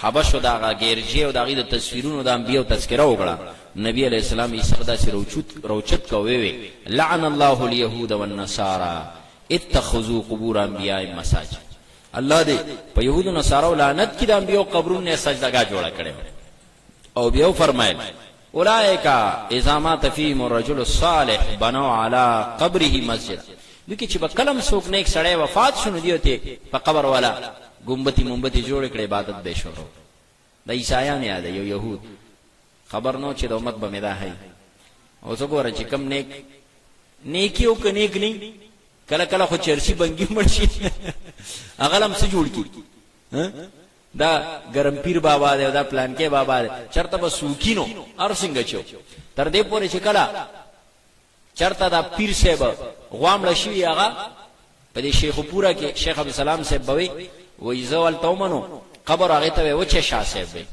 حبش او داغه ګرجی او داغه د تصویرونو د انبیو تذکره وکړه، نبی علیہ السلام یې سره داسې روچت کوي وی لعن الله اليهود والنصارى اتخذوا قبور انبیاء مساجد. الله دې په يهودو نصارو لعنت کړي د انبیو قبرونه سجدهګاه جوړه کړي. او بیا فرمایل اولئک اذا مات فيهم الرجل الصالح بنوا على قبره مسجد. دغه چې په کلم څوک نیک سړی وفات شونه دیوته په قبر والا ګمبتي جوړ کړي عبادت به شروع. د عیسایان یاد یو يهود خبر نو چې د امت به مدا هي او څو ګور چې کم نیکی او کنيک نه کله خو چرسی بنګي مرشي اغلم څه جوړ کی دا ګرم پیر بابا دی دا پلان کې بابا دی چرته به سوکینو ار څنګه چو تر دې پورې چې کله چرته دا پیر صاحب غوامړ شي هغه په دې شیخ پورا کې شیخ عبد السلام صاحب بوي وې زوال تومنو قبر هغه ته وچه شاه صاحب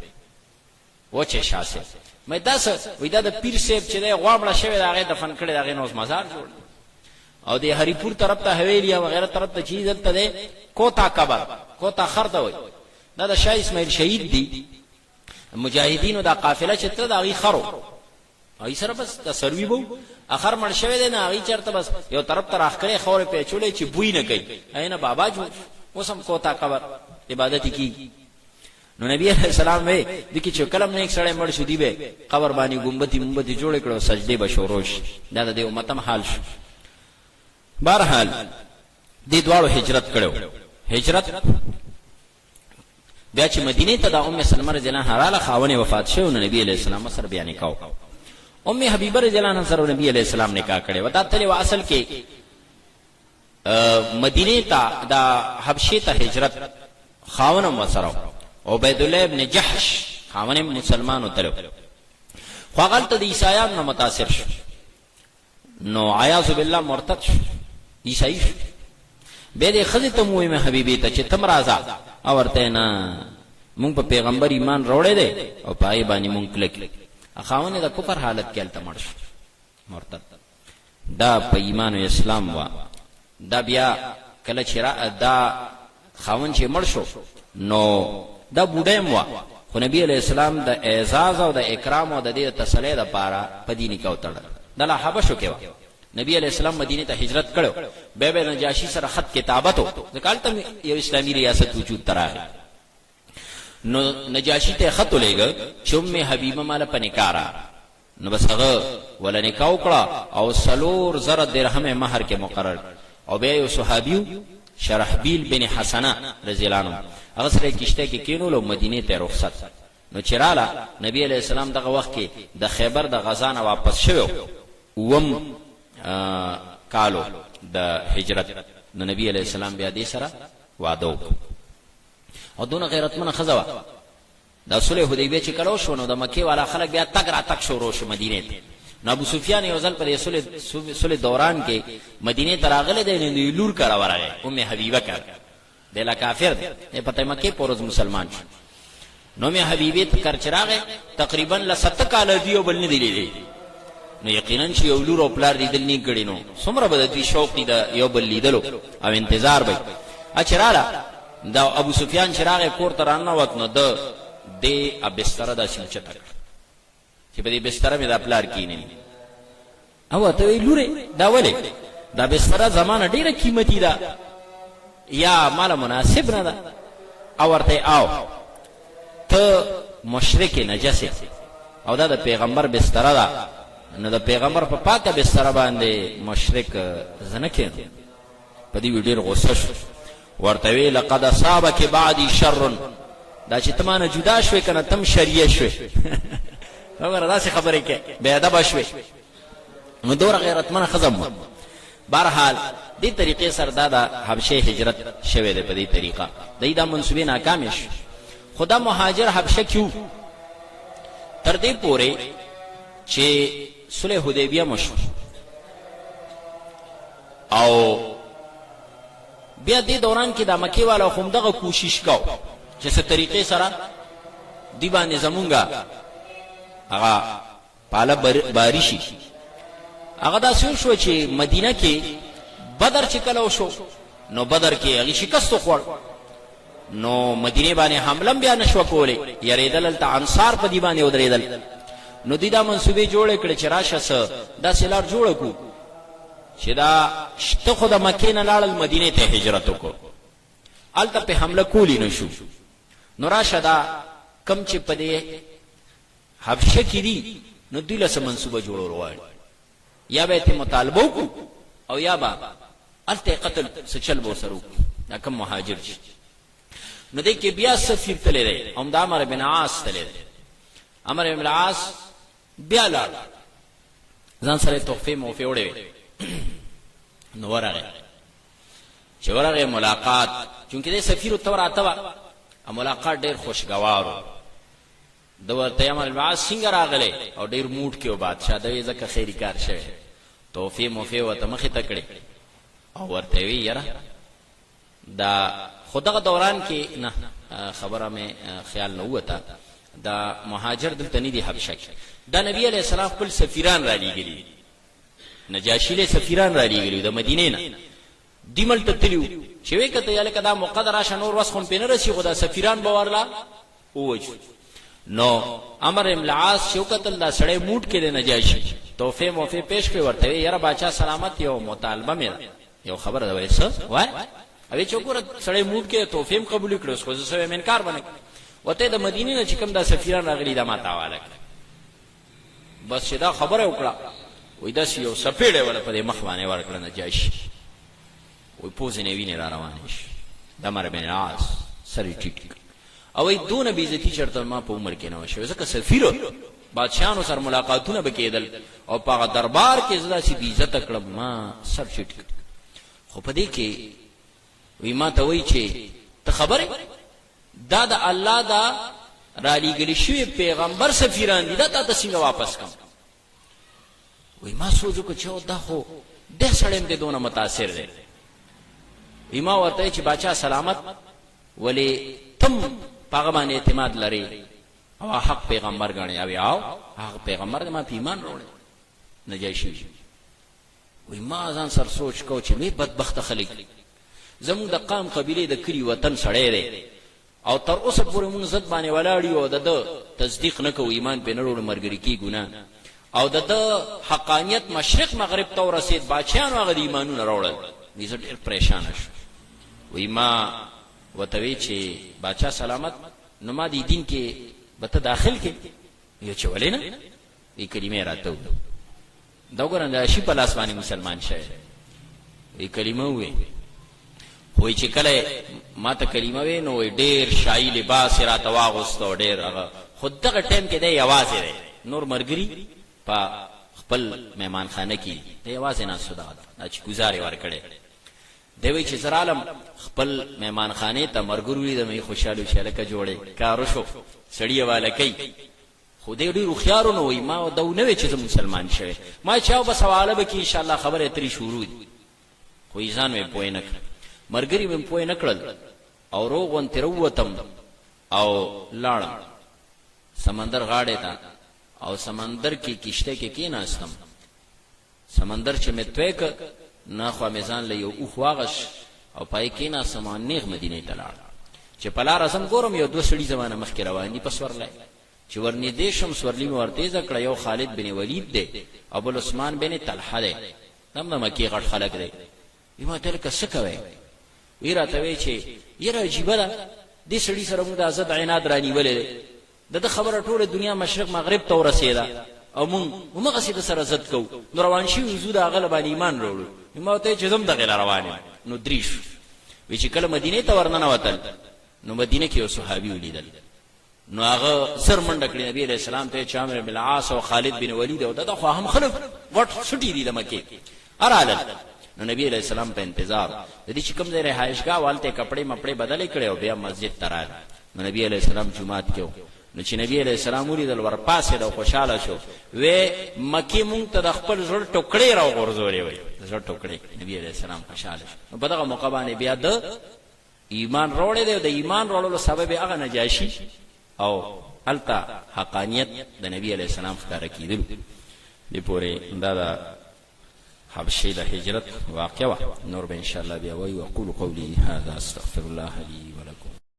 وچه شاه صاحب مې تاسو وې دا د پیر صاحب چې غوامړ شوی هغه دفن کړي هغه نوز مزار جوړ او د هری پور طرف ته حویلی او غیره طرف ته چیز دلته ده کوتا قبر کوتا خرته وي دا د شاه اسماعیل شهید دی مجاهدینو دا قافله چې تر دا غي خرو ای سره بس تسروی بو اخر مړ شوی دی نه غي چرته بس یو طرف ته راخکړې خورې په چولې چې بوی نه کوي اینه بابا جو وسم کوتا قبر عبادت کی. نو نبی علیہ السلام وی دکی چې کلم نه یک سړی مړ شو دی به قبر باندې ګمبتي جوړ کړو سجدي بشوروش دا د امتم حال شو. بہرحال دې دواړو هجرت کړو. هجرت بیا چې مدینه ته د ام سلمہ رضی الله عنها رااله خاونه وفات شو نو نبی علیہ السلام سره بیان کاو. ام حبیبه رضی الله عنها سره نبی علیہ السلام نکاح کړي وتا تل اصل کې مدینه ته د حبشه ته هجرت خاونه وسره عبید الله ابن جحش خاونه مسلمانو تلو خو غلط د عیسایان نه متاثر شو نو عیاذ بالله مرتد شو عیسائی شو. به دې خزه ته موي مې حبيبي ته چې تم راځه او ورته نه مونږ په پیغمبر ایمان راوړې دي او پای باندې مونږ کلک اخاونه د کفر حالت کې الته مړ شو مرتد. دا په ایمان او اسلام وا دا بیا کله چې دا خاون چې مړ شو نو دا بوډیم وا خو نبی علیہ السلام د اعزاز او د اکرام او د دې تسلی د پاره په دیني کو تړل دلا حبشو کې وا. نبی علیہ السلام مدینه ته هجرت کړو به نجاشی سره خط کتابت وو ځکه یو اسلامي ریاست وجود تراغی. نو نجاشی ته خط لګ چې ام حبیبه مال په نکارا نو بس هغه ولا نکاح وکړه او سلور زر درهم مہر کې مقرر او به یو صحابیو شرحبیل بن حسنه رضی الله عنه هغه سره کشته کې کینول مدینه ته رخصت. نو چراله نبی علیہ السلام دغه وخت کې د خیبر د غزا نه واپس شوو وم کالو د هجرت. نو نبی علیہ السلام بیا دې سره وعده او دونه غیرتمن خزوا د صلح حدیبیه چې کلو شو نو د مکه والا خلک بیا تک را تک شروع شو مدینه ته. نو ابو سفیان یو ځل پر صلح دوران کې مدینه ته راغله د لور کرا ورغه ام حبیبه کړ د لا کافر دی پته مکه پورز مسلمان شو. نو مې حبیبه تکر چراغه تقریبا ل 7 کال دیو بل نه دی نو یقینا چې یو لور او پلار دې دل نه کړي نو څومره بد دي شوق دي د یو بل لیدلو او انتظار به اچراله دا ابو سفیان چراغ کور ترانه وت نو د دې ابستر د شنچ تک چې په دې بستر مې د پلار کینې او ته لوري دا ولې دا بستر زمانه ډیره قیمتي ده یا مال مناسب نه ده او ورته او ته مشرک نجسه او دا د پیغمبر بستر ده نو د پیغمبر په پاکه بستر باندې مشرک زنه کین په دې ویډیو غوسه شو ورته وی لقد اصابك بعدي شر دا چې تمانه جدا شوي کنه تم شریعه شوي وګوره دا څه خبره کې بے ادب شوي نو دور غیرتمن خزم. بهرحال دې طریقې سره دا حبشه هجرت شوه ده په دې طریقه دا منسوبه ناکام شي. خدا مهاجر حبشه کیو تر دې پوره چې صلح حدیبیه مشو او بیا دې دوران کې د مکی والا هم دغه کوشش کاو چې څه طریقې سره دی باندې زمونږه هغه پاله باری شي. هغه داسې شو چې مدینه کې بدر چې کله وشو نو بدر کې هغه شکست وخوړ، نو مدینه باندې حمله بیا نشو کولې، یریدل الته انصار په دی باندې ودرېدل. نو دوی دا منصوبې جوړې کړې چې راشه دا سلار جوړ کو چې دا شته خو د مکې نه لاړل مدینه ته هجرت وکړو، الته په حمله کولی نشو. نو راشه دا کم چې په دې حبشه کې دي نو دوی له منصوبه جوړول غواړي، یا به ته مطالبه وکړو او یا به الته قتل سچل بو سرو دا کم مهاجر شي. نو دې کې بیا سفیر تللی دی، هم د عمرو بن عاص تللی دی. عمرو بن العاص بیا لاړ، ځان سره تحفې موفې وړې نو ورغی. چې ورغی ملاقات، چونکې دې سفیر ورته راته وه، ملاقات ډېر خوشګوار و. د ورته عمرو بن العاص څنګه راغلی او ډېر موډ کې و بادشاه، د وی ځکه خیري کار شوی، تحفې موفې ورته مخې ته کړې او ورته وی یاره دا خو دغه دوران کې نه خبره مې خیال نه وته، دا مهاجر دلته نه دي حبشه کې، دا نبی علیہ السلام خپل سفیران را لیږلي، نجاشي له سفیران را لیږلي د مدینې نه، دیمل ته تللیو چې وی کته یاله کدا مقدر راشه نور وس خو په نه رسی، خو دا سفیران به ورلا ووجو. نو عمرو بن العاص شو قتل دا سړی موټ کې د نجاشي تحفې موفې پیش کړې، ورته یاره باچا سلامت، یو مطالبه مې یو خبره ده وایي څه وای اوی چوکور سړی موټ کې تحفې قبول کړو، خو زه یې انکار باندې وته د مدینې نه چې کوم دا سفیران راغلي دا ما تاواله بس دا خبره وکړه، وای دا یو سپېړې ولا په مخ باندې ورکړه نجاشي، وای پوزې نه ویني را روانې شي. د عمرو بن العاص سری ټیټ او ای دونه بې عزتي چرته ما په عمر کې نه وشوه، ځکه سفیر بادشاهانو سره ملاقاتونه به کېدل او په هغه دربار کې زه داسې بې عزته کړم ما سر ټیټ کړ. خو په دې کې وی ما ته وایي چې ته خبرې دا د الله دا را لیږلي شوي پیغمبر سفیران دي، دا تا ته څنګه واپس کړم؟ وی ما سوچ وکړ چې دا خو ډېر سړی م دې دونه متاثر دی. وی ما ورته وایي چې باچا سلامت، ولې تم په هغه باندې اعتماد لري او حق پیغمبر ګڼې؟ او هغه پیغمبر دی، ما په ایمان راوړی. نجاشي وی ما ځان سره سوچ کو چې لوی بدبخته خلک زموږ د قام قبیله د کلی وطن سړی دی او تر اوسه پورې مونږ ضد باندې ولاړ یو او د تصدیق نه کوو، ایمان پې نه وروړو، مرګري کېږو نه، او د حقانیت مشرق مغرب ته ورسېد، بادشاهانو هغه د ایمانونه راوړل. زه ډېر پریشانه شو. وی ما ورته وی چې بادشاه سلامت، نو ما دې دین کې به ته داخل کې؟ یو چې ولې نه؟ وی کلمې راته وویل، دا وګوره د شي په لاس باندې مسلمان شوی. وی کلمه وویل، وی چې کله ما ته کلمه وی نو ډېر شاهي لباس یې راته واغوسته، ډېر هغه خو دغه ټایم کې دی یوازې دی، نور ملګري په خپل مهمانخانه کې دی یوازې ناست، دا چې ګزار یې ورکړی دی. وی چې زه رالم خپل مهمانخانې ته ملګرو لیدم، یې خوشحاله شي هلکه جوړې کار وشو، سړي یې واله کوي. خو دی ډېر هوښیار و، نو وایي ما دا ونه وی چې زه مسلمان شوی، ما چې بس حواله به کړي انشاءالله خبرې اترې شروع دي. خو یې ځان مې پوه نه کړ، مرګري مې پوه نه کړل او روغ غوندې راووتم او لاړم سمندر غاړې ته، او سمندر کې کشته کې کېناستم. سمندر چې مې توی کړ نه خوا مې ځان له یو اوښ واغش او پای کېناستم او نیغ مدینې ته لاړم. چې په لاره ځم ګورم یو دوه سړي زمانه مخکې روان دي په سورلی، چې ورنږدې شم سورلي مې ورتېزه کړه، یو خالد بن ولید دی او بل عثمان بن طلحه دی، هم د مکې غټ خلک دی. وی ما ته لکه څه کوئ؟ وی راته وی چې یاره عجیبه ده دې سړي سره موږ د ازد عناد رانیولی دی، د خبره ټوله دنیا مشرق مغرب ته ورسېده او موږ همغسې د سره ضد کوو، نو روان شوي زو د هغه له باندې ایمان راوړو. ما ورته چې زه هم دغې له روان یم. نو درې شو. وی چې کله مدینې ته ورننوتل نو مدینه کې یو صحابي ولیدل، نو هغه زر منډه کړې نبی علیہ السلام ته چې عمرو بن العاص او خالد بن ولید او دا خو هم خلک وټ سټی دي د مکې ارالل. نو نبی علیہ السلام په انتظار د دې چې کوم ځای رهایشګاه والته کپڑے مپړې بدلې کړې او بیا مسجد ته راغی. نو نبی علیہ السلام جمعات کې نو چې نبی علیہ السلام ولیدل ورپاسې د خوشاله شو، وې مکې مونږ ته د خپل زړه ټوکړې راوغورځولې، وې زړه ټوکړې. نبی علیہ السلام خوشاله شو. نو په دغه موقع باندې بیا د ایمان راوړې دی، د ایمان راوړلو سبب هغه نجاشي او التا حقانیت د نبی علیہ السلام ښکاره کیدل دې پورې دا حبشې د هجرت واقعه نور به ان شاء الله بیا وایو. اقول قولي هذا استغفر الله لي